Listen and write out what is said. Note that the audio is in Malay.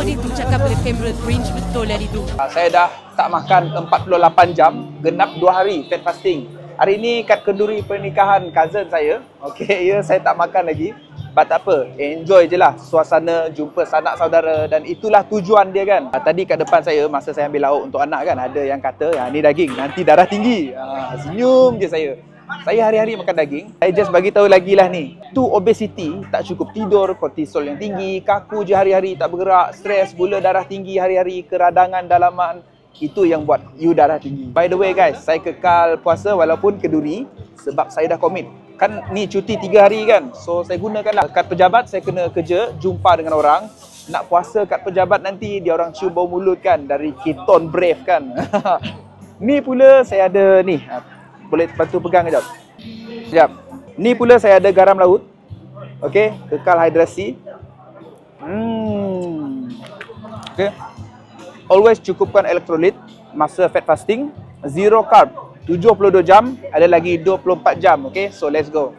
dia tu cakap pada kamera, cringe betul lah itu. Saya dah tak makan 48 jam, genap 2 hari fat fasting. Hari ni kat kenduri pernikahan cousin saya. Okey, ya saya tak makan lagi. But tak apa, enjoy je lah suasana, jumpa sanak saudara dan itulah tujuan dia kan. Tadi kat depan saya, masa saya ambil lauk untuk anak kan, ada yang kata, ni daging, nanti darah tinggi. Senyum je saya. Saya hari-hari makan daging. Saya just bagi tahu lagi lah ni. Tu obesity, tak cukup tidur, kortisol yang tinggi, kaku je hari-hari, tak bergerak, stres, gula darah tinggi hari-hari, keradangan dalaman. Itu yang buat you darah tinggi. By the way guys, saya kekal puasa walaupun kenduri sebab saya dah komit. Kan ni cuti 3 hari kan. So saya gunakanlah. Kat pejabat saya kena kerja, jumpa dengan orang. Nak puasa kat pejabat nanti dia orang cium bau mulut kan dari keton brave kan. Ni pula saya ada ni. Boleh bantu pegang kejap. Sekejap. Ni pula saya ada garam laut. Okey, kekal hidrasi. Okey. Always cukupkan elektrolit masa fat fasting. Zero carb. 72 jam, ada lagi 24 jam. Okey, so let's go.